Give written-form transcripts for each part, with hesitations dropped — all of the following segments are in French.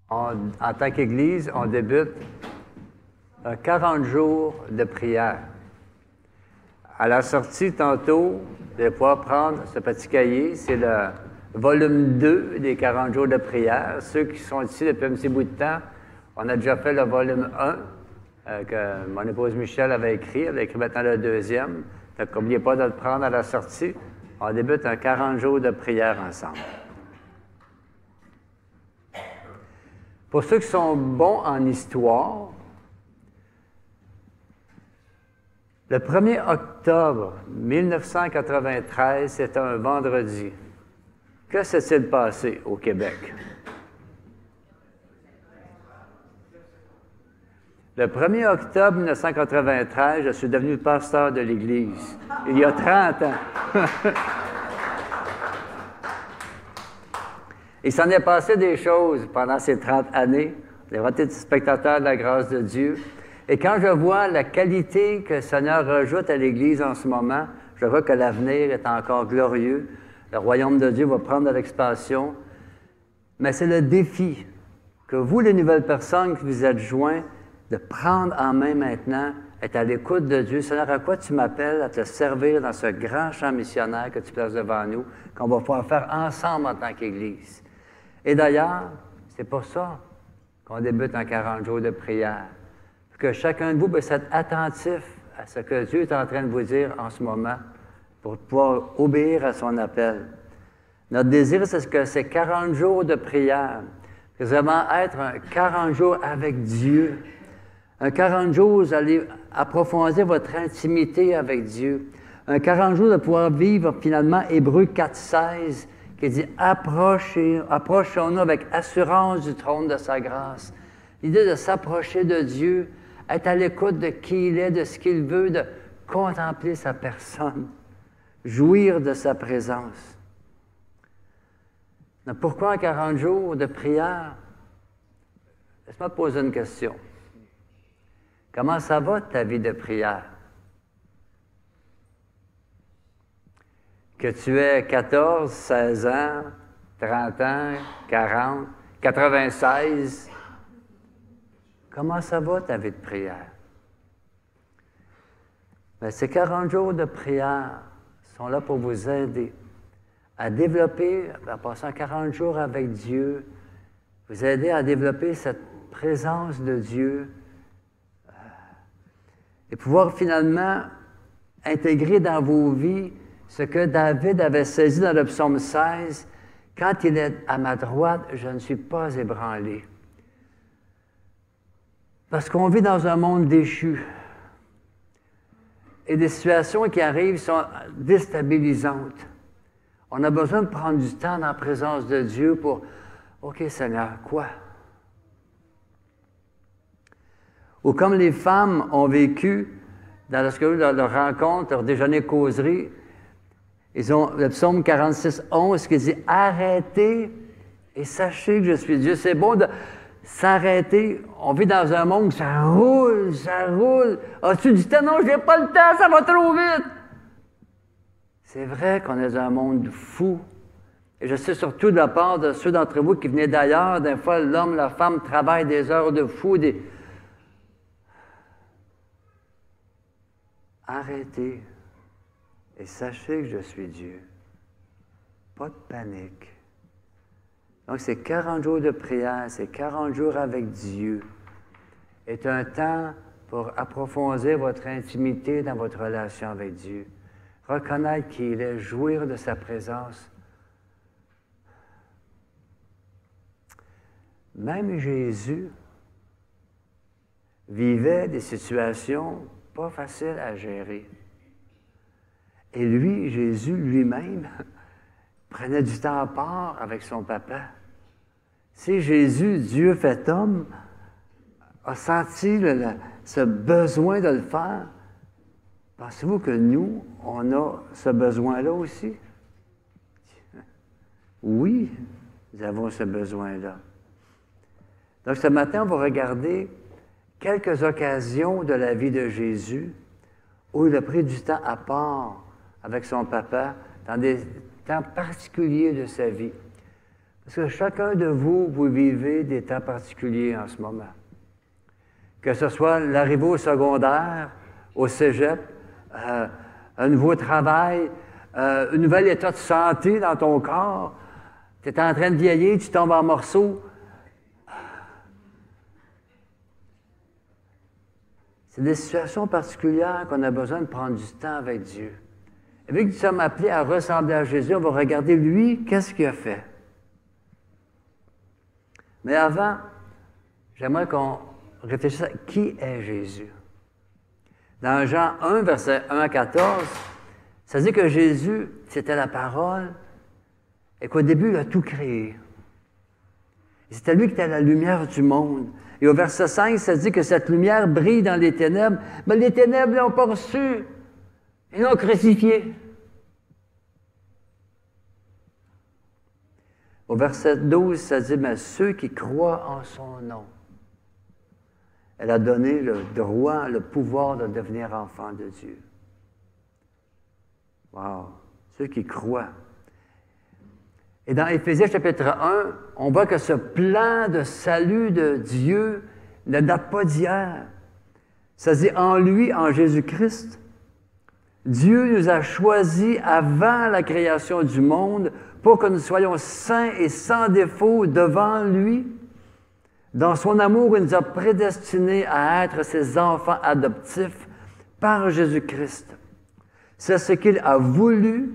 En tant qu'Église, on débute 40 jours de prière. À la sortie, tantôt, vous allez pouvoir prendre ce petit cahier. C'est le volume 2 des 40 jours de prière. Ceux qui sont ici depuis un petit bout de temps, on a déjà fait le volume 1 que mon épouse Michel avait écrit. Elle a écrit maintenant le deuxième. Donc, n'oubliez pas de le prendre à la sortie. On débute un 40 jours de prière ensemble. Pour ceux qui sont bons en histoire, le 1er octobre 1993, c'était un vendredi. Que s'est-il passé au Québec? Le 1er octobre 1993, je suis devenu pasteur de l'Église, il y a 30 ans. Il s'en est passé des choses pendant ces 30 années. Vous avez été spectateurs de la grâce de Dieu. Et quand je vois la qualité que le Seigneur rajoute à l'Église en ce moment, je vois que l'avenir est encore glorieux. Le royaume de Dieu va prendre de l'expansion. Mais c'est le défi que vous, les nouvelles personnes qui vous êtes joints, de prendre en main maintenant, être à l'écoute de Dieu. Seigneur, à quoi tu m'appelles à te servir dans ce grand champ missionnaire que tu places devant nous, qu'on va pouvoir faire ensemble en tant qu'Église. Et d'ailleurs, c'est pour ça qu'on débute en 40 jours de prière. Pour que chacun de vous puisse être attentif à ce que Dieu est en train de vous dire en ce moment pour pouvoir obéir à son appel. Notre désir, c'est que ces 40 jours de prière, c'est vraiment être un 40 jours avec Dieu. Un 40 jours, vous allez approfondir votre intimité avec Dieu. Un 40 jours de pouvoir vivre finalement Hébreux 4,16 qui dit « Approchons-nous avec assurance du trône de sa grâce ». L'idée de s'approcher de Dieu, être à l'écoute de qui il est, de ce qu'il veut, de contempler sa personne, jouir de sa présence. Donc, pourquoi en 40 jours de prière? Laisse-moi te poser une question. Comment ça va ta vie de prière? Que tu aies 14, 16 ans, 30 ans, 40, 96, comment ça va ta vie de prière? Bien, ces 40 jours de prière sont là pour vous aider à développer, en passant 40 jours avec Dieu, vous aider à développer cette présence de Dieu et pouvoir finalement intégrer dans vos vies ce que David avait saisi dans le psaume 16, « Quand il est à ma droite, je ne suis pas ébranlé. » Parce qu'on vit dans un monde déchu. Et des situations qui arrivent sont déstabilisantes. On a besoin de prendre du temps dans la présence de Dieu pour « OK, Seigneur, quoi? » Ou comme les femmes ont vécu dans leur rencontre, leur déjeuner causerie, ils ont le psaume 46, 11 qui dit « Arrêtez et sachez que je suis Dieu. » C'est bon de s'arrêter. On vit dans un monde où ça roule, ça roule. As-tu du temps? Non, je n'ai pas le temps, ça va trop vite. C'est vrai qu'on est dans un monde fou. Et je sais surtout de la part de ceux d'entre vous qui venaient d'ailleurs, des fois, l'homme, la femme travaillent des heures de fou. Arrêtez et sachez que je suis Dieu. Pas de panique. Donc, ces 40 jours de prière, ces 40 jours avec Dieu, est un temps pour approfondir votre intimité dans votre relation avec Dieu. Reconnaître qui il est, jouir de sa présence. Même Jésus vivait des situations pas faciles à gérer. Et lui, Jésus lui-même, prenait du temps à part avec son papa. Si Jésus, Dieu fait homme, a senti ce besoin de le faire, pensez-vous que nous, on a ce besoin-là aussi? Oui, nous avons ce besoin-là. Donc, ce matin, on va regarder quelques occasions de la vie de Jésus où il a pris du temps à part avec son papa dans des temps particuliers de sa vie. Parce que chacun de vous, vous vivez des temps particuliers en ce moment. Que ce soit l'arrivée au secondaire, au cégep, un nouveau travail, un nouvel état de santé dans ton corps, tu es en train de vieillir, tu tombes en morceaux. C'est des situations particulières qu'on a besoin de prendre du temps avec Dieu. Et vu que nous sommes appelés à ressembler à Jésus, on va regarder lui, qu'est-ce qu'il a fait. Mais avant, j'aimerais qu'on réfléchisse à qui est Jésus. Dans Jean 1, versets 1 à 14, ça dit que Jésus, c'était la parole, et qu'au début, il a tout créé. Et c'était lui qui était la lumière du monde. Et au verset 5, ça dit que cette lumière brille dans les ténèbres, mais les ténèbres ne l'ont pas reçu. Ils l'ont crucifié. Au verset 12, ça dit, mais ceux qui croient en son nom. Elle a donné le droit, le pouvoir de devenir enfant de Dieu. Wow! Ceux qui croient. Et dans Éphésiens chapitre 1, on voit que ce plan de salut de Dieu ne date pas d'hier. Ça dit, en lui, en Jésus-Christ, Dieu nous a choisis avant la création du monde pour que nous soyons saints et sans défaut devant lui. Dans son amour, il nous a prédestinés à être ses enfants adoptifs par Jésus-Christ. C'est ce qu'il a voulu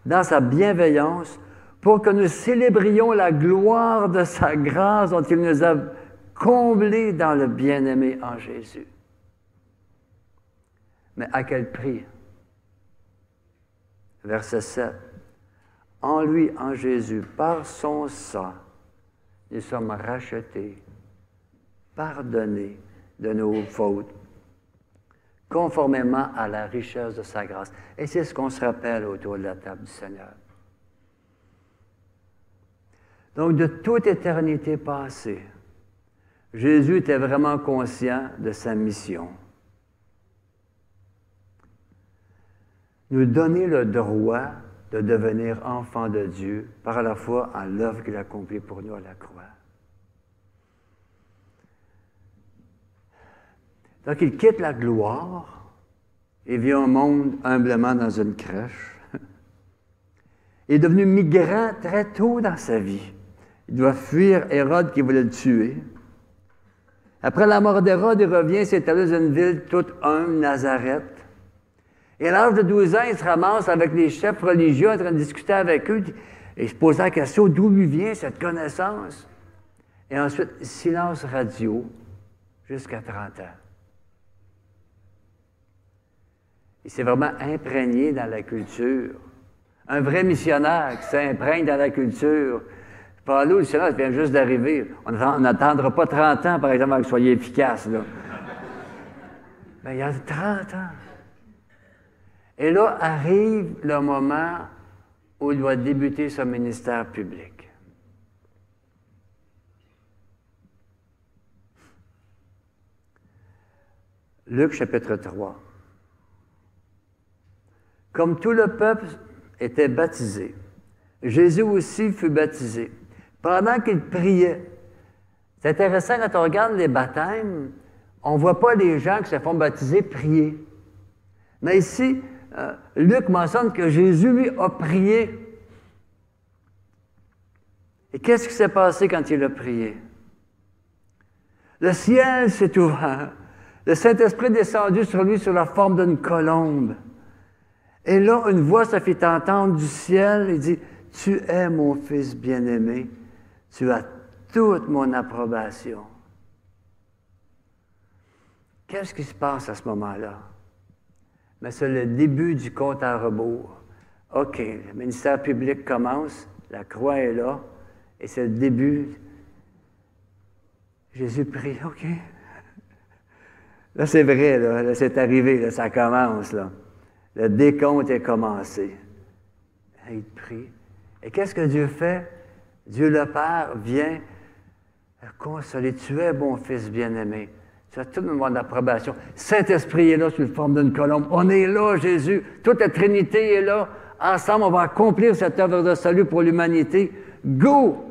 dans sa bienveillance pour que nous célébrions la gloire de sa grâce dont il nous a comblés dans le bien-aimé en Jésus. Mais à quel prix? Verset 7. En lui, en Jésus, par son sang, nous sommes rachetés, pardonnés de nos fautes, conformément à la richesse de sa grâce. Et c'est ce qu'on se rappelle autour de la table du Seigneur. Donc, de toute éternité passée, Jésus était vraiment conscient de sa mission. Nous donner le droit de devenir enfant de Dieu par la foi en l'œuvre qu'il a accomplie pour nous à la croix. Donc, il quitte la gloire et vient au monde humblement dans une crèche. Il est devenu migrant très tôt dans sa vie. Il doit fuir Hérode qui voulait le tuer. Après la mort d'Hérode, il revient s'établir dans une ville toute humble, Nazareth. Et à l'âge de 12 ans, il se ramasse avec les chefs religieux en train de discuter avec eux et il se pose la question d'où lui vient cette connaissance. Et ensuite, silence radio jusqu'à 30 ans. Il s'est vraiment imprégné dans la culture. Un vrai missionnaire qui s'imprègne dans la culture. Pas là, le missionnaire vient juste d'arriver. On n'attendra pas 30 ans, par exemple, avant que vous soyez efficace. Là. Mais il y a 30 ans. Et là arrive le moment où il doit débuter son ministère public. Luc chapitre 3. Comme tout le peuple était baptisé, Jésus aussi fut baptisé. Pendant qu'il priait, c'est intéressant quand on regarde les baptêmes, on ne voit pas les gens qui se font baptiser prier. Mais ici, Luc mentionne que Jésus, lui, a prié. Et qu'est-ce qui s'est passé quand il a prié? Le ciel s'est ouvert. Le Saint-Esprit est descendu sur lui sous la forme d'une colombe. Et là, une voix se fit entendre du ciel et dit, « Tu es mon Fils bien-aimé, tu as toute mon approbation. » Qu'est-ce qui se passe à ce moment-là? Mais c'est le début du compte à rebours. OK, le ministère public commence, la croix est là, et c'est le début. Jésus prie, OK. Là, c'est vrai, là c'est arrivé, là, ça commence, là. Le décompte est commencé. Il prie. Et qu'est-ce que Dieu fait? Dieu le Père vient consoler. Tu es mon Fils bien-aimé. Tu as toute mon approbation. Saint-Esprit est là sous la forme d'une colombe. On est là, Jésus. Toute la Trinité est là. Ensemble, on va accomplir cette œuvre de salut pour l'humanité. Go!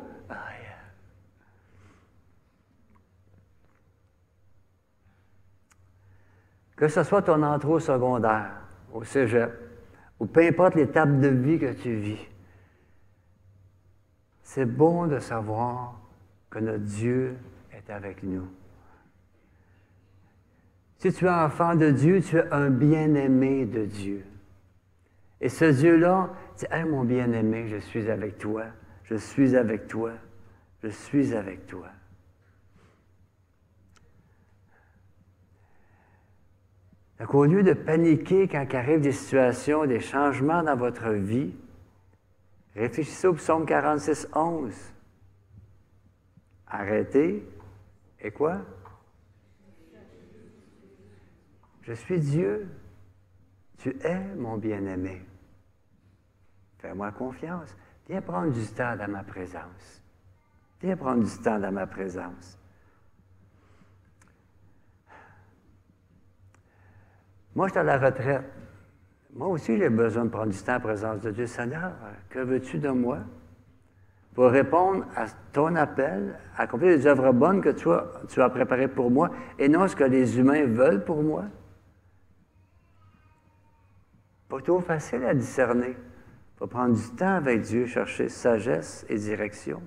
Que ce soit ton entrée au secondaire, au cégep, ou peu importe l'étape de vie que tu vis, c'est bon de savoir que notre Dieu est avec nous. Si tu es enfant de Dieu, tu es un bien-aimé de Dieu. Et ce Dieu-là dit, « Hey, mon bien-aimé, je suis avec toi, je suis avec toi, je suis avec toi. » Donc, au lieu de paniquer quand arrivent des situations, des changements dans votre vie, réfléchissez au psaume 46, 11. Arrêtez. Et quoi? Je suis Dieu. Tu es mon bien-aimé. Fais-moi confiance. Viens prendre du temps dans ma présence. Viens prendre du temps dans ma présence. Moi, je suis à la retraite. Moi aussi, j'ai besoin de prendre du temps en présence de Dieu. Seigneur, que veux-tu de moi? Pour répondre à ton appel, accomplir les œuvres bonnes que tu as préparées pour moi, et non ce que les humains veulent pour moi. Pas toujours facile à discerner. Il faut prendre du temps avec Dieu, chercher sagesse et direction.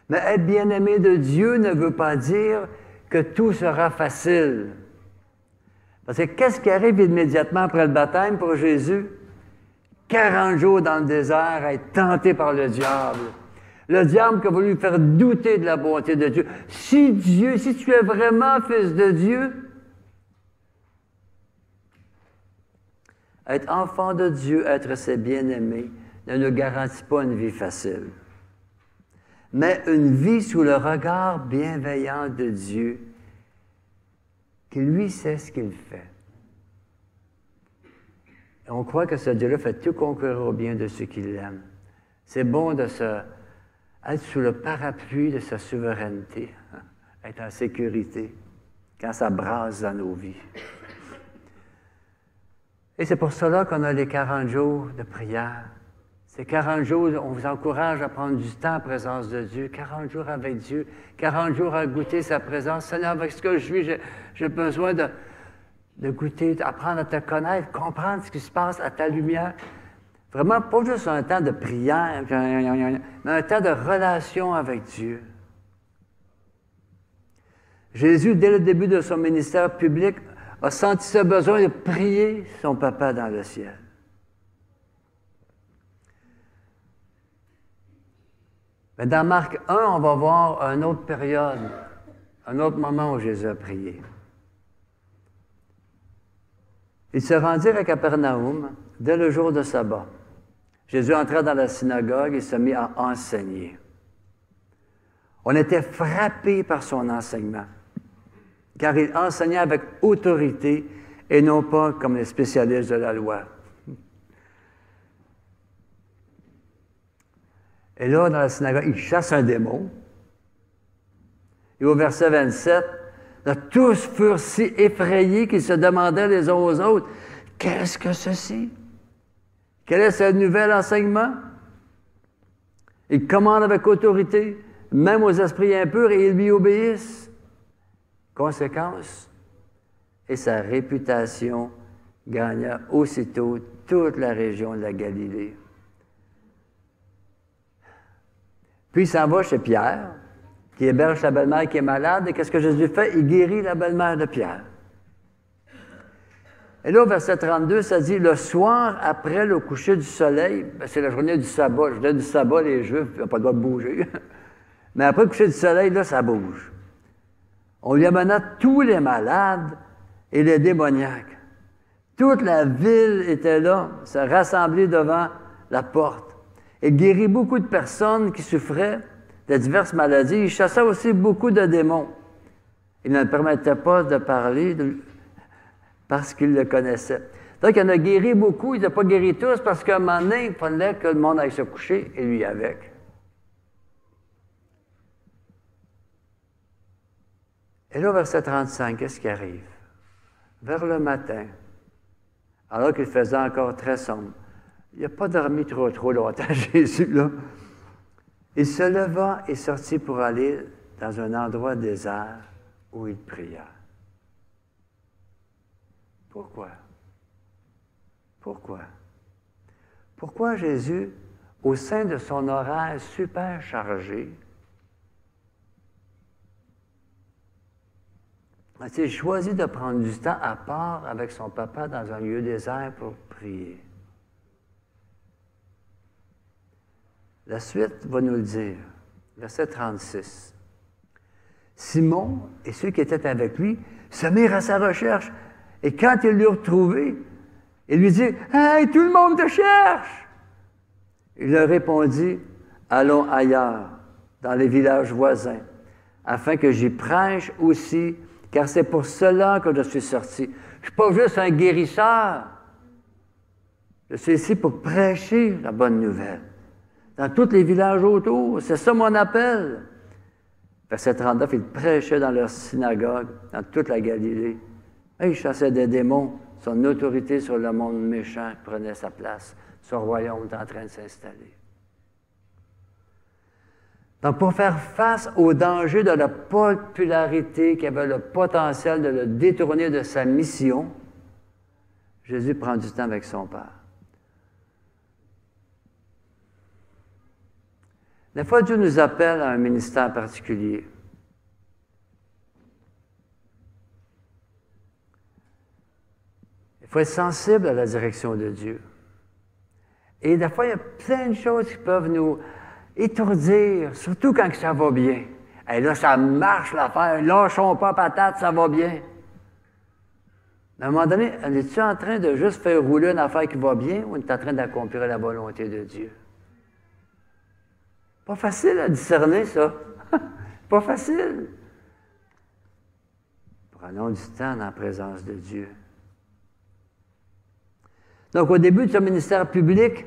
Mais être bien-aimé de Dieu ne veut pas dire que tout sera facile. Parce que qu'est-ce qui arrive immédiatement après le baptême pour Jésus? 40 jours dans le désert à être tenté par le diable. Le diable qui a voulu faire douter de la bonté de Dieu. Si tu es vraiment fils de Dieu, être enfant de Dieu, être ses bien-aimés, ne nous garantit pas une vie facile. Mais une vie sous le regard bienveillant de Dieu, qui lui sait ce qu'il fait. Et on croit que ce Dieu-là fait tout concourir au bien de ceux qui l'aiment. C'est bon de être sous le parapluie de sa souveraineté, être en sécurité, quand ça brasse dans nos vies. Et c'est pour cela qu'on a les 40 jours de prière. Ces 40 jours, on vous encourage à prendre du temps en présence de Dieu, 40 jours avec Dieu, 40 jours à goûter sa présence. Seigneur, avec ce que je vis, j'ai besoin de goûter, apprendre à te connaître, comprendre ce qui se passe à ta lumière. Vraiment, pas juste un temps de prière, mais un temps de relation avec Dieu. Jésus, dès le début de son ministère public, a senti ce besoin de prier son Papa dans le ciel. Mais dans Marc 1, on va voir une autre période, un autre moment où Jésus a prié. Ils se rendirent à Capernaum dès le jour de sabbat. Jésus entra dans la synagogue et se mit à enseigner. On était frappés par son enseignement, car il enseignait avec autorité et non pas comme les spécialistes de la loi. Et là, dans la synagogue, il chasse un démon. Et au verset 27, là, tous furent si effrayés qu'ils se demandaient les uns aux autres, « Qu'est-ce que ceci? Quel est ce nouvel enseignement? » Il commande avec autorité, même aux esprits impurs, et ils lui obéissent. Conséquence, et sa réputation gagna aussitôt toute la région de la Galilée. Puis il s'en va chez Pierre, qui héberge sa belle-mère qui est malade, et qu'est-ce que Jésus fait? Il guérit la belle-mère de Pierre. Et là, au verset 32, ça dit, « Le soir, après le coucher du soleil, c'est la journée du sabbat, la journée du sabbat, les Juifs n'ont pas le droit de bouger, mais après le coucher du soleil, là, ça bouge. On lui amena tous les malades et les démoniaques. Toute la ville était là, se rassemblée devant la porte. Il guérit beaucoup de personnes qui souffraient de diverses maladies. Il chassa aussi beaucoup de démons. Il ne permettait pas de parler parce qu'il le connaissait. Donc, il en a guéri beaucoup. Il n'a pas guéri tous parce qu'à un moment donné, il fallait que le monde aille se coucher et lui avec. Et là, au verset 35, qu'est-ce qui arrive? Vers le matin, alors qu'il faisait encore très sombre, il n'a pas dormi trop longtemps, Jésus, là. Il se leva et sortit pour aller dans un endroit désert où il pria. Pourquoi? Pourquoi? Pourquoi Jésus, au sein de son horaire super chargé, a-t-il choisi de prendre du temps à part avec son papa dans un lieu désert pour prier? La suite va nous le dire. Verset 36. Simon et ceux qui étaient avec lui se mirent à sa recherche. Et quand ils l'eurent retrouvé, il lui dit « Hey, tout le monde te cherche! » Il leur répondit « Allons ailleurs, dans les villages voisins, afin que j'y prêche aussi, car c'est pour cela que je suis sorti. Je ne suis pas juste un guérisseur. Je suis ici pour prêcher la bonne nouvelle. Dans tous les villages autour, c'est ça mon appel. » Verset 39, il prêchait dans leur synagogue, dans toute la Galilée. Et il chassait des démons. Son autorité sur le monde méchant prenait sa place. Son royaume est en train de s'installer. Donc, pour faire face au danger de la popularité qui avait le potentiel de le détourner de sa mission, Jésus prend du temps avec son Père. Des fois, Dieu nous appelle à un ministère particulier. Il faut être sensible à la direction de Dieu. Et des fois, il y a plein de choses qui peuvent nous étourdir, surtout quand ça va bien. Et là, ça marche l'affaire, lâchons pas patate, ça va bien. Mais à un moment donné, es-tu en train de juste faire rouler une affaire qui va bien ou es-tu en train d'accomplir la volonté de Dieu? Pas facile à discerner, ça. Pas facile. Prenons du temps dans la présence de Dieu. Donc, au début de son ministère public,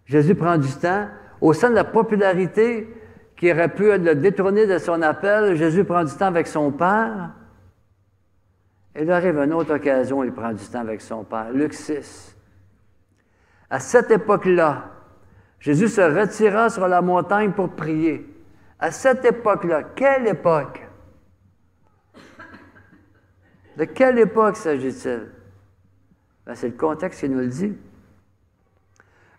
Jésus prend du temps. Au sein de la popularité qui aurait pu le détourner de son appel, Jésus prend du temps avec son Père. Et il arrive une autre occasion, il prend du temps avec son Père. Luc 6. À cette époque-là, Jésus se retira sur la montagne pour prier. À cette époque-là, quelle époque? De quelle époque s'agit-il? Ben, c'est le contexte qui nous le dit.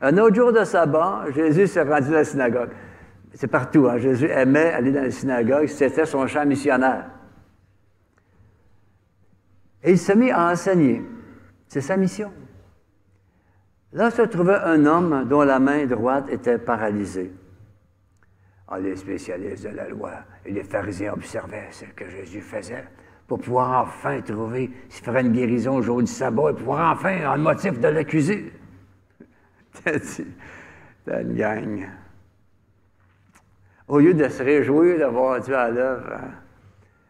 Un autre jour de sabbat, Jésus s'est rendu dans la synagogue. C'est partout, hein? Jésus aimait aller dans la synagogue, c'était son champ missionnaire. Et il se mit à enseigner. C'est sa mission. Là se trouvait un homme dont la main droite était paralysée. Ah, les spécialistes de la loi et les pharisiens observaient ce que Jésus faisait pour pouvoir enfin trouver s'il ferait une guérison au jour du sabbat et pouvoir enfin avoir un motif de l'accuser. T'as une gang. Au lieu de se réjouir d'avoir Dieu à l'œuvre, hein?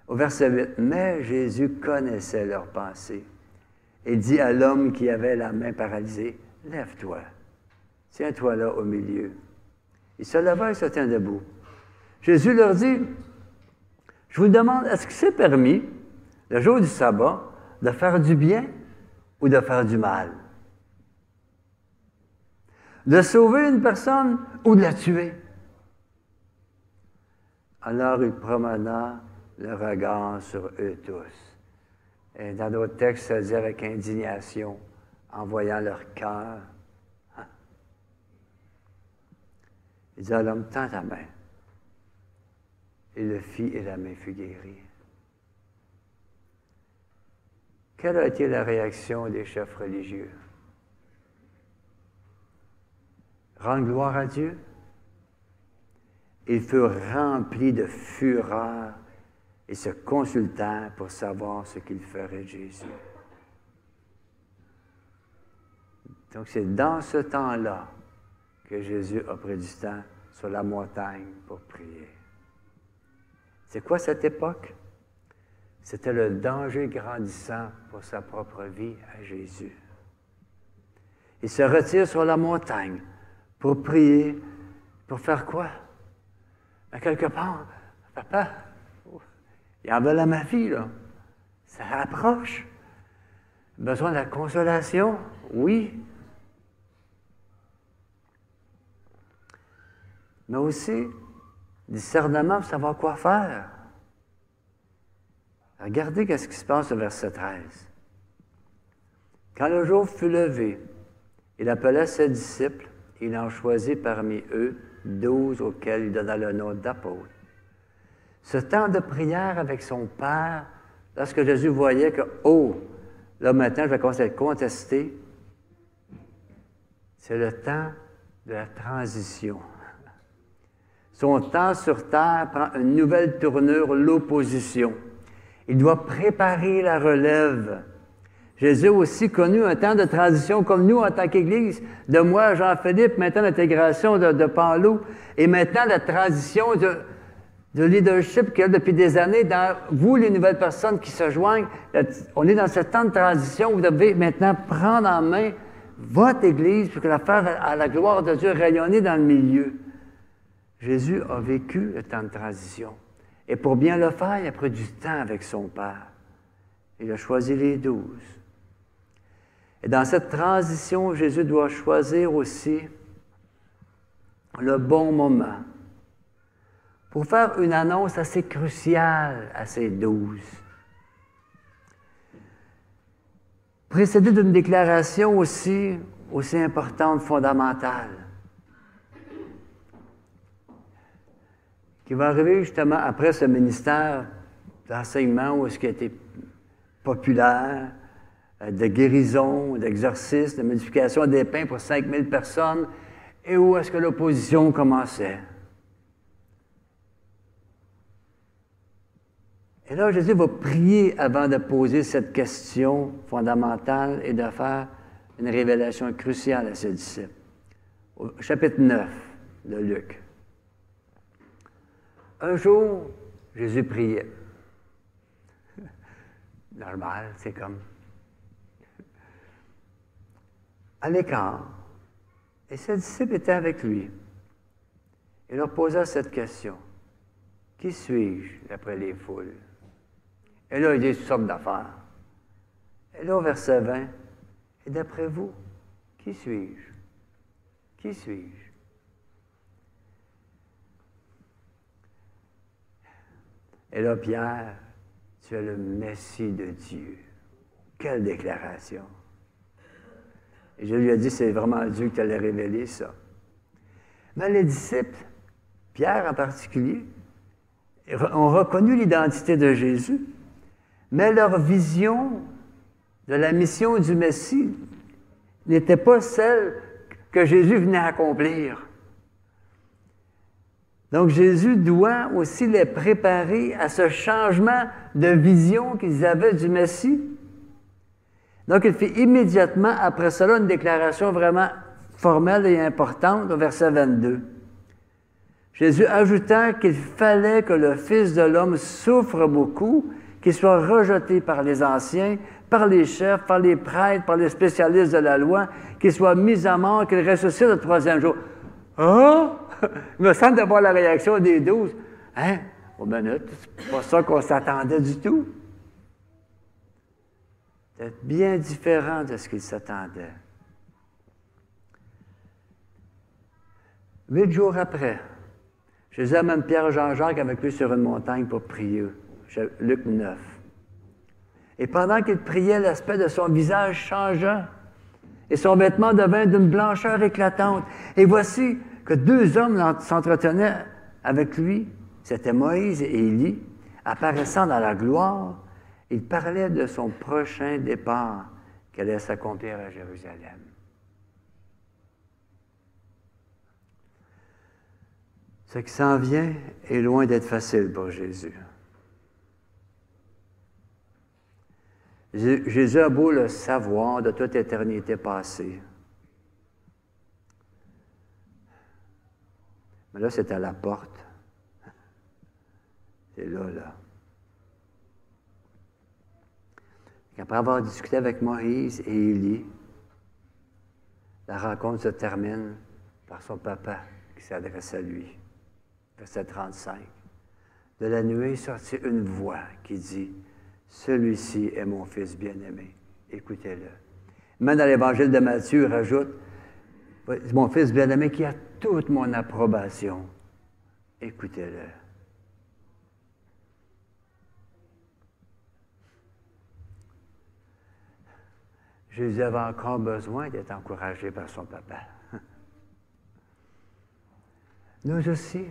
Au verset 8, « Mais Jésus connaissait leurs pensées et dit à l'homme qui avait la main paralysée, « Lève-toi, tiens-toi là au milieu. » Il se leva et se tint debout. Jésus leur dit, « Je vous demande, est-ce que c'est permis, le jour du sabbat, de faire du bien ou de faire du mal? De sauver une personne ou de la tuer? » Alors il promena le regard sur eux tous. Et dans d'autres textes, ça dit avec indignation, en voyant leur cœur. Hein? Il dit à l'homme, « Tends ta main. » Il le fit et la main fut guérie. Quelle a été la réaction des chefs religieux? Rendre gloire à Dieu? Ils furent remplis de fureur et se consultèrent pour savoir ce qu'il ferait de Jésus. Donc, c'est dans ce temps-là que Jésus a pris du temps sur la montagne pour prier. C'est quoi cette époque? C'était le danger grandissant pour sa propre vie à Jésus. Il se retire sur la montagne pour prier. Pour faire quoi? À quelque part, papa, il en veut à ma fille, là. Ça approche. Besoin de la consolation? Oui. Mais aussi, discernement pour savoir quoi faire. Regardez ce qui se passe au verset 13. Quand le jour fut levé, il appela ses disciples et il en choisit parmi eux 12 auxquels il donna le nom d'apôtres. Ce temps de prière avec son Père, lorsque Jésus voyait que, oh, là maintenant je vais commencer à être contesté, c'est le temps de la transition. Son temps sur terre prend une nouvelle tournure, l'opposition. Il doit préparer la relève. Jésus a aussi connu un temps de transition comme nous en tant qu'Église, de moi, Jean-Philippe, maintenant l'intégration de Paulo, et maintenant la transition de leadership qu'il y a depuis des années dans vous, les nouvelles personnes qui se joignent. On est dans ce temps de transition où vous devez maintenant prendre en main votre Église pour que la faire à la gloire de Dieu rayonner dans le milieu. Jésus a vécu le temps de transition. Et pour bien le faire, il a pris du temps avec son Père. Il a choisi les 12. Et dans cette transition, Jésus doit choisir aussi le bon moment pour faire une annonce assez cruciale à ces 12. Précédée d'une déclaration aussi importante, fondamentale, qui va arriver justement après ce ministère d'enseignement où est-ce qui a été populaire, de guérison, d'exorcisme, de multiplication des pains pour 5000 personnes, et où est-ce que l'opposition commençait. Et là, Jésus va prier avant de poser cette question fondamentale et de faire une révélation cruciale à ses disciples. Au chapitre 9 de Luc. Un jour, Jésus priait. Normal, c'est comme à l'écart. Et ses disciples étaient avec lui. Il leur posa cette question. Qui suis-je d'après les foules? Et là, il dit toutes sortes d'affaires. Et là, au verset 20, et d'après vous, qui suis-je? Qui suis-je? Et là, Pierre, tu es le Messie de Dieu. Quelle déclaration! Et je lui ai dit, c'est vraiment Dieu qui t'allait révéler ça. Mais les disciples, Pierre en particulier, ont reconnu l'identité de Jésus, mais leur vision de la mission du Messie n'était pas celle que Jésus venait accomplir. Donc Jésus doit aussi les préparer à ce changement de vision qu'ils avaient du Messie. Donc il fait immédiatement après cela une déclaration vraiment formelle et importante au verset 22. Jésus ajouta qu'il fallait que le Fils de l'homme souffre beaucoup, qu'il soit rejeté par les anciens, par les chefs, par les prêtres, par les spécialistes de la loi, qu'il soit mis à mort, qu'il ressuscite le troisième jour. Ah! Il me semble d'avoir la réaction des 12. Hein? Au minute, c'est pas ça qu'on s'attendait du tout. C'est bien différent de ce qu'ils s'attendaient. 8 jours après, Jésus amène Pierre et Jean-Jacques avec lui sur une montagne pour prier. Luc 9. Et pendant qu'il priait, l'aspect de son visage changea et son vêtement devint d'une blancheur éclatante. Et voici que 2 hommes s'entretenaient avec lui. C'était Moïse et Élie, apparaissant dans la gloire. Il parlait de son prochain départ qui allait s'accomplir à Jérusalem. Ce qui s'en vient est loin d'être facile pour Jésus. Jésus a beau le savoir de toute éternité passée. Mais là, c'est à la porte. C'est là. Après avoir discuté avec Moïse et Élie, la rencontre se termine par son papa qui s'adresse à lui. Verset 35. De la nuée sortit une voix qui dit, « Celui-ci est mon Fils bien-aimé. Écoutez-le. » Même dans l'Évangile de Matthieu, il rajoute, « Mon Fils bien-aimé qui a toute mon approbation. Écoutez-le. » Jésus avait encore besoin d'être encouragé par son papa. Nous aussi.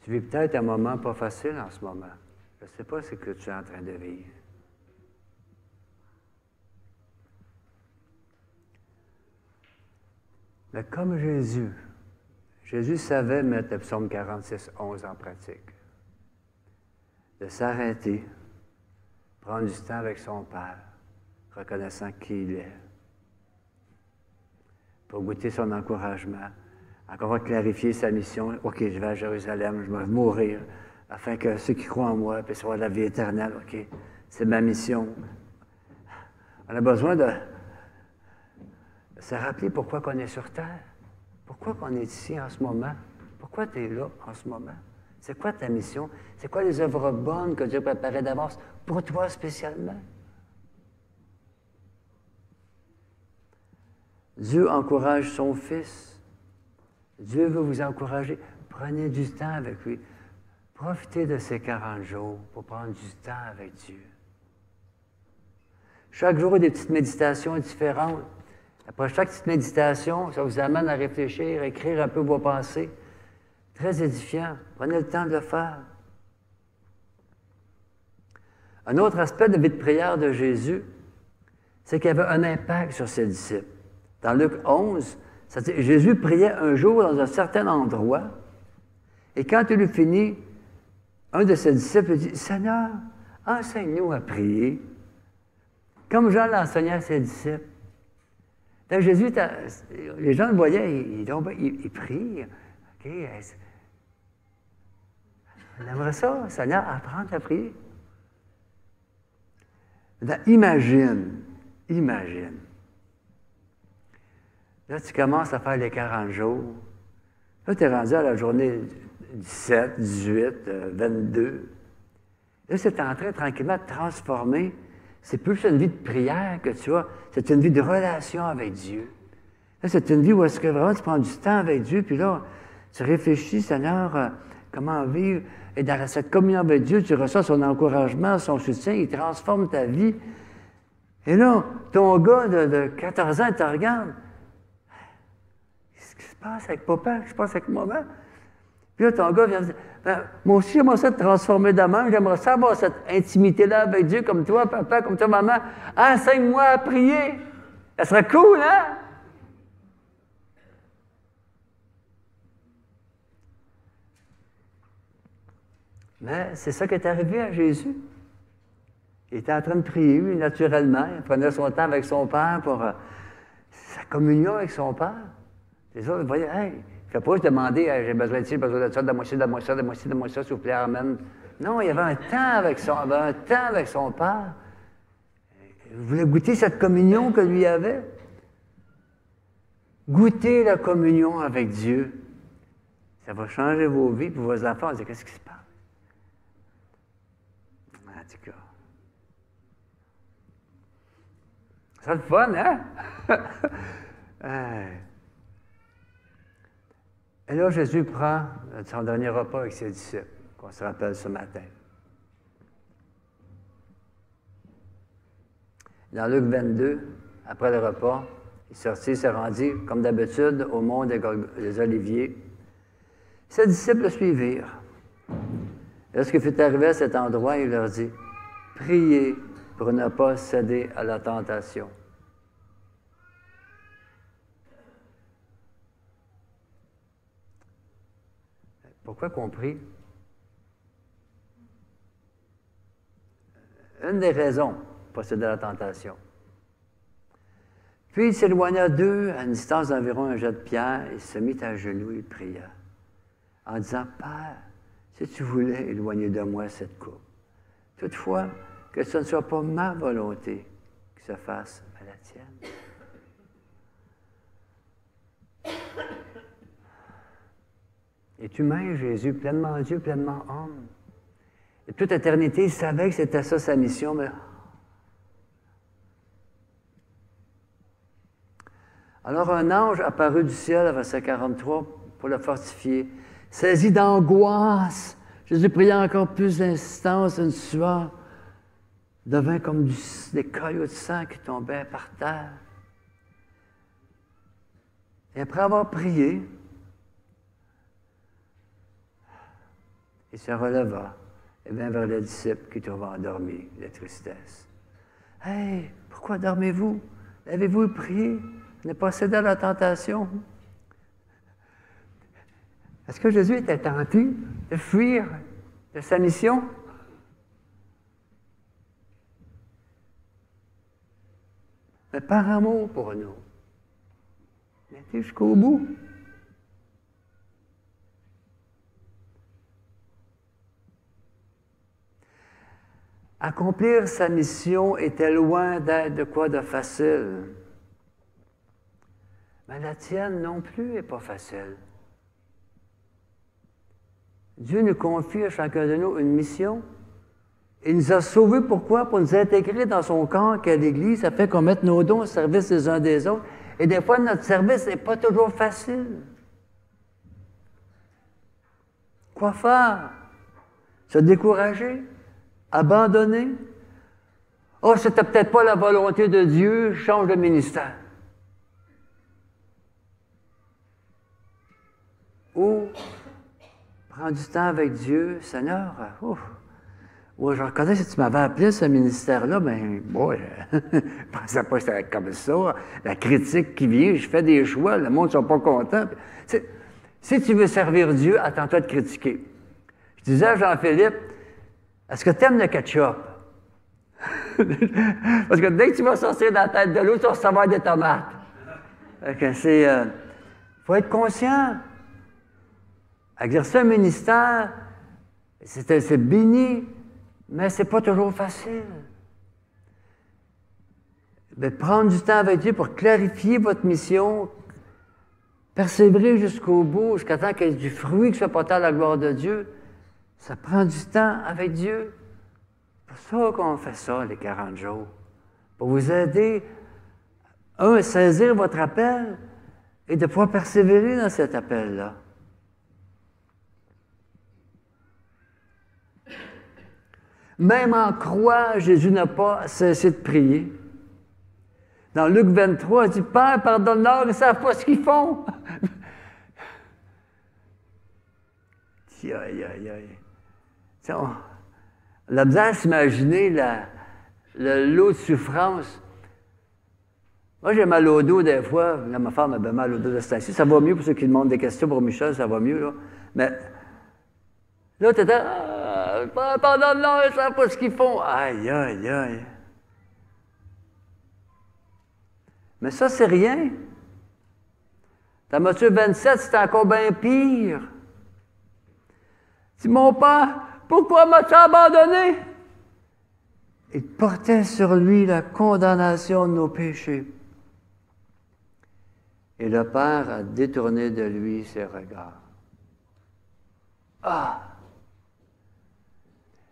Tu vis peut-être un moment pas facile en ce moment. Je ne sais pas ce que tu es en train de vivre. Mais comme Jésus, Jésus savait mettre le psaume 46, 11 en pratique. De s'arrêter, prendre du temps avec son Père, reconnaissant qui il est, pour goûter son encouragement, encore clarifier sa mission. OK, je vais à Jérusalem, je vais mourir, afin que ceux qui croient en moi puissent avoir la vie éternelle. OK, c'est ma mission. On a besoin de se rappeler pourquoi on est sur Terre. Pourquoi on est ici en ce moment? Pourquoi tu es là en ce moment? C'est quoi ta mission? C'est quoi les œuvres bonnes que Dieu préparait d'avance pour toi spécialement? Dieu encourage son Fils. Dieu veut vous encourager. Prenez du temps avec lui. Profitez de ces 40 jours pour prendre du temps avec Dieu. Chaque jour, il y a des petites méditations différentes. Après chaque petite méditation, ça vous amène à réfléchir, à écrire un peu vos pensées. Très édifiant. Prenez le temps de le faire. Un autre aspect de la vie de prière de Jésus, c'est qu'il y avait un impact sur ses disciples. Dans Luc 11, ça dit, Jésus priait un jour dans un certain endroit, et quand il eut fini, un de ses disciples dit, « Seigneur, enseigne-nous à prier, comme Jean l'enseignait à ses disciples. » Donc Jésus, les gens le voyaient, il prie. OK, on aimerait ça, Seigneur, apprendre à prier. Imagine. Là, tu commences à faire les 40 jours. Là, tu es rendu à la journée 17, 18, 22. Là, c'est en train tranquillement de transformer. C'est plus une vie de prière que tu as. C'est une vie de relation avec Dieu. Là, c'est une vie où est-ce que vraiment tu prends du temps avec Dieu, puis là, tu réfléchis, Seigneur, comment vivre. Et dans cette communion avec Dieu, tu reçois son encouragement, son soutien, il transforme ta vie. Et là, ton gars de 14 ans, il te regarde. Qu'est-ce qui se passe avec papa? Qu'est-ce qui se passe avec maman? Puis là, ton gars vient dire, moi aussi, j'aimerais ça te transformer de même. J'aimerais ça avoir cette intimité-là avec Dieu, comme toi, papa, comme toi, maman. Enseigne-moi à prier. Ça serait cool, hein? Mais c'est ça qui est arrivé à Jésus. Il était en train de prier, lui, naturellement. Il prenait son temps avec son Père pour sa communion avec son Père. Les autres, ils voyaient, hey, il ne fait pas juste demander, hey, j'ai besoin de ça, donne-moi ça, donne-moi ça, s'il vous plaît, amen. Non, il y avait un temps avec son Père. Il voulait goûter cette communion que lui avait. Goûter la communion avec Dieu. Ça va changer vos vies, puis vos enfants vont dire, qu'est-ce qui se passe? En tout cas. C'est le fun, hein? Et là, Jésus prend son dernier repas avec ses disciples, qu'on se rappelle ce matin. Dans Luc 22, après le repas, il sortit, il se rendit, comme d'habitude, au mont des Oliviers. Ses disciples le suivirent. Lorsqu'il fut arrivé à cet endroit, il leur dit, « Priez pour ne pas céder à la tentation. » Pourquoi qu'on prie? Une des raisons pour céder à la tentation. Puis il s'éloigna d'eux à une distance d'environ un jet de pierre et se mit à genoux et pria, en disant, « Père, si tu voulais éloigner de moi cette coupe, toutefois, que ce ne soit pas ma volonté qui se fasse, mais la tienne. » est humain, Jésus, pleinement Dieu, pleinement homme. Et toute éternité, il savait que c'était ça sa mission, mais... Alors un ange apparut du ciel, verset 43, pour le fortifier. Saisi d'angoisse, Jésus priait encore plus d'insistance, une sueur. devint comme des caillots de sang qui tombaient par terre. Et après avoir prié, il se releva et vint vers les disciples qui trouvaient endormis de tristesse. « Hey, pourquoi dormez-vous? Avez-vous prié? Vous n'êtes pas cédé à la tentation? » Est-ce que Jésus était tenté de fuir de sa mission? Mais par amour pour nous. Il était jusqu'au bout. Accomplir sa mission était loin d'être de quoi de facile. Mais la tienne non plus n'est pas facile. Dieu nous confie à chacun de nous une mission. Il nous a sauvés, pourquoi? Pour nous intégrer dans son corps qu'est l'Église. Ça fait qu'on mette nos dons au service des uns des autres. Et des fois, notre service n'est pas toujours facile. Quoi faire? Se décourager? Abandonner? Oh, c'était peut-être pas la volonté de Dieu, je change de ministère. Ou prendre du temps avec Dieu, Seigneur, je reconnais que si tu m'avais appelé ce ministère-là, mais boy, je ne pensais pas que c'était comme ça. La critique qui vient, je fais des choix, le monde ne sont pas contents. Si tu veux servir Dieu, attends-toi de critiquer. Je disais à Jean-Philippe, est-ce que tu aimes le ketchup? Parce que dès que tu vas sortir de la tête de l'eau, tu vas recevoir des tomates. Il faut être conscient. Exercer un ministère, c'est béni, mais ce n'est pas toujours facile. De prendre du temps avec Dieu pour clarifier votre mission, persévérer jusqu'au bout, jusqu'à temps qu'il y ait du fruit qui soit porté à la gloire de Dieu, ça prend du temps avec Dieu. C'est pour ça qu'on fait ça, les 40 jours. Pour vous aider, à saisir votre appel et de pouvoir persévérer dans cet appel-là. Même en croix, Jésus n'a pas cessé de prier. Dans Luc 23, il dit, « Père, pardonne-leur, ils ne savent pas ce qu'ils font. » Aïe, aïe, aïe. On a besoin à s'imaginer le lot de souffrance. Moi, j'ai mal au dos des fois. Là, ma femme avait mal au dos de ce temps-ci. Ça va mieux pour ceux qui demandent des questions pour Michel, ça va mieux, là. Mais là, tu étais, pardonne-leur, ils ne savent pas ce qu'ils font. Aïe, aïe, aïe. Mais ça, c'est rien. Dans Matthieu 27, c'est encore bien pire. Dis, mon Père, pourquoi m'as-tu abandonné? Il portait sur lui la condamnation de nos péchés. Et le Père a détourné de lui ses regards. Ah!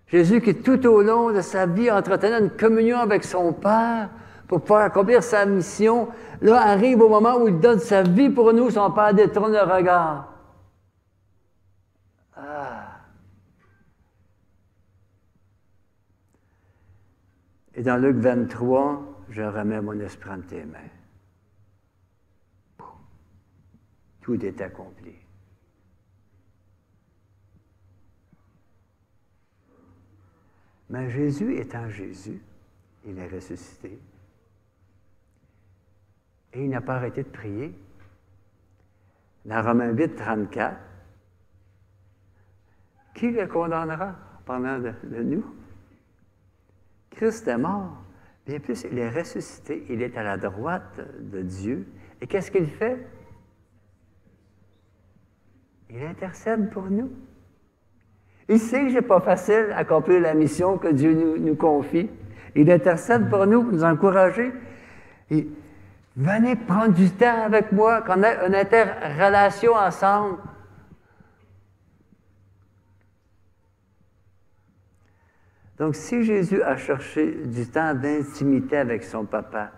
Jésus qui, tout au long de sa vie, entretenait une communion avec son Père pour pouvoir accomplir sa mission, là, arrive au moment où il donne sa vie pour nous, son Père détourne le regard. Ah! Et dans Luc 23, je remets mon esprit entre tes mains. Tout est accompli. Mais Jésus étant Jésus, il est ressuscité. Et il n'a pas arrêté de prier. Dans Romains 8, 34, qui le condamnera pendant de nous? Christ est mort. Bien plus, il est ressuscité. Il est à la droite de Dieu. Et qu'est-ce qu'il fait? Il intercède pour nous. Il sait que ce n'est pas facile d'accomplir la mission que Dieu nous confie. Il intercède pour nous, pour nous encourager. Et venez prendre du temps avec moi, qu'on ait une interrelation ensemble. Donc, si Jésus a cherché du temps d'intimité avec son papa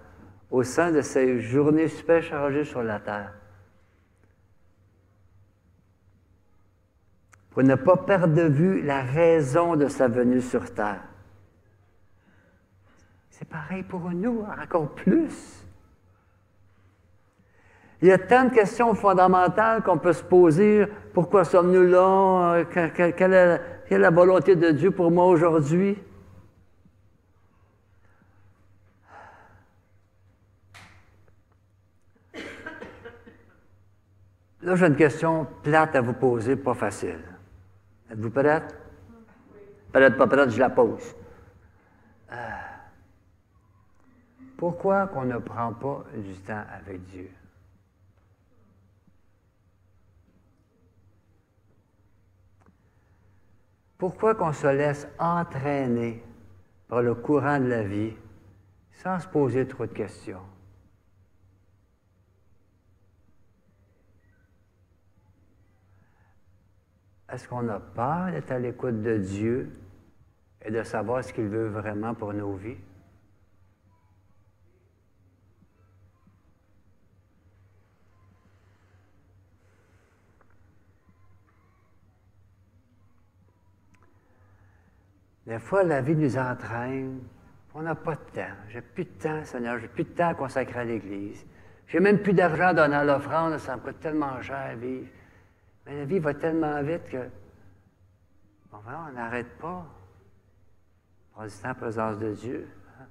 au sein de ces journées super chargées sur la terre, pour ne pas perdre de vue la raison de sa venue sur terre, C'est pareil pour nous, encore plus. Il y a tant de questions fondamentales qu'on peut se poser. Pourquoi sommes-nous là? Quelle est la volonté de Dieu pour moi aujourd'hui? Là, j'ai une question plate à vous poser, pas facile. Êtes-vous prête? Peut-être pas prête, je la pose. Pourquoi qu'on ne prend pas du temps avec Dieu? Pourquoi qu'on se laisse entraîner par le courant de la vie sans se poser trop de questions? Est-ce qu'on a peur d'être à l'écoute de Dieu et de savoir ce qu'il veut vraiment pour nos vies? Des fois, la vie nous entraîne, on n'a pas de temps. J'ai plus de temps, Seigneur, j'ai plus de temps à consacrer à l'Église. J'ai même plus d'argent à donner à l'offrande, ça me coûte tellement cher à vivre. Mais la vie va tellement vite que, bon, voilà, on n'arrête pas. On prend du temps en présence de Dieu. Hein?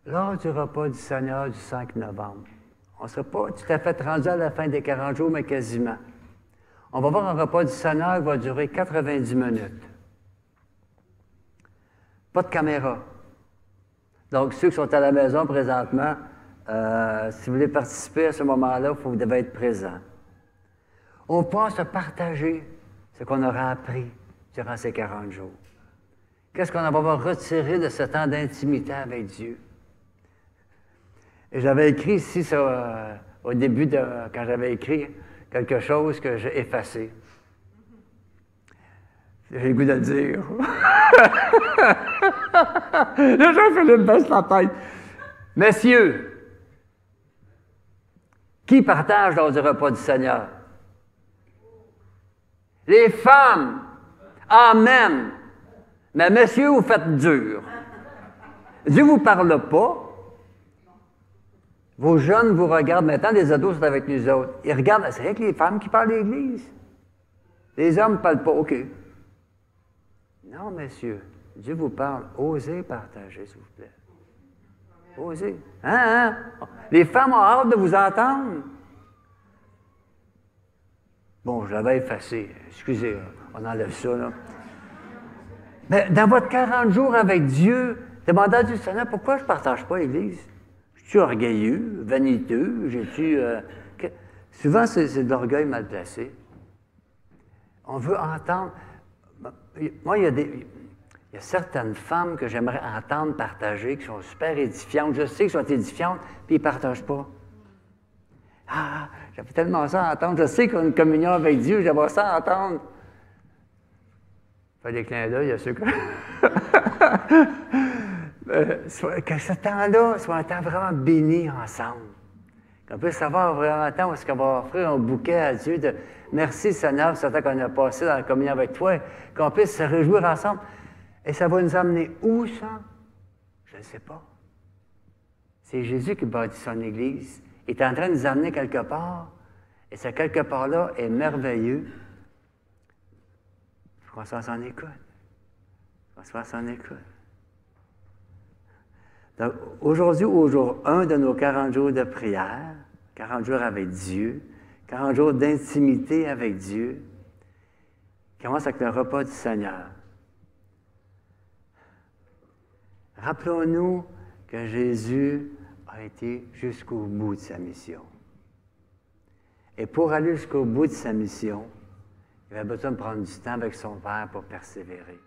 Lors du repas du Seigneur du 5 novembre, on ne sera pas tout à fait rendu à la fin des 40 jours, mais quasiment. On va voir un repas du Seigneur qui va durer 90 minutes. Pas de caméra. Donc, ceux qui sont à la maison présentement, si vous voulez participer à ce moment-là, vous devez être présent. On pense se partager ce qu'on aura appris durant ces 40 jours. Qu'est-ce qu'on va retirer de ce temps d'intimité avec Dieu? Et j'avais écrit ici, ça, au début, quand j'avais écrit quelque chose que j'ai effacé. J'ai le goût de le dire. Là, Jean-Philippe baisse la tête. Messieurs, qui partage lors du repas du Seigneur? Les femmes. Amen. Mais messieurs, vous faites dur. Dieu ne vous parle pas. Vos jeunes vous regardent. Maintenant, les ados sont avec nous autres. Ils regardent. C'est vrai que les femmes qui parlent à l'Église. Les hommes ne parlent pas. OK. Non, messieurs. Dieu vous parle. Osez partager, s'il vous plaît. Osez. Hein? Les femmes ont hâte de vous entendre. Bon, je l'avais effacé. Excusez, on enlève ça, là. Mais dans votre 40 jours avec Dieu, demandez à Dieu, Seigneur, pourquoi je ne partage pas l'Église? Je suis orgueilleux, vaniteux, Souvent, c'est de l'orgueil mal placé. On veut entendre. Moi, il y a certaines femmes que j'aimerais entendre partager, qui sont super édifiantes. Je sais qu'elles sont édifiantes, puis ils ne partagent pas. Ah, j'avais tellement ça à entendre. Je sais qu'on a une communion avec Dieu, j'aimerais ça à entendre. Fait des clins d'œil, il y a ceux que... que ce temps-là soit un temps vraiment béni ensemble. Qu'on puisse avoir vraiment un temps où est-ce qu'on va offrir un bouquet à Dieu de merci Seigneur pour ce temps qu'on a passé dans la communion avec toi, qu'on puisse se réjouir ensemble. Et ça va nous amener où, ça? Je ne sais pas. C'est Jésus qui bâtit son Église. Il est en train de nous amener quelque part. Et ce quelque part-là est merveilleux. Il faut qu'on se fasse en écoute. Il faut qu'on se fasse en écoute. Donc, aujourd'hui, au jour 1 de nos 40 jours de prière, 40 jours avec Dieu, 40 jours d'intimité avec Dieu, commence avec le repas du Seigneur. Rappelons-nous que Jésus a été jusqu'au bout de sa mission. Et pour aller jusqu'au bout de sa mission, il avait besoin de prendre du temps avec son Père pour persévérer.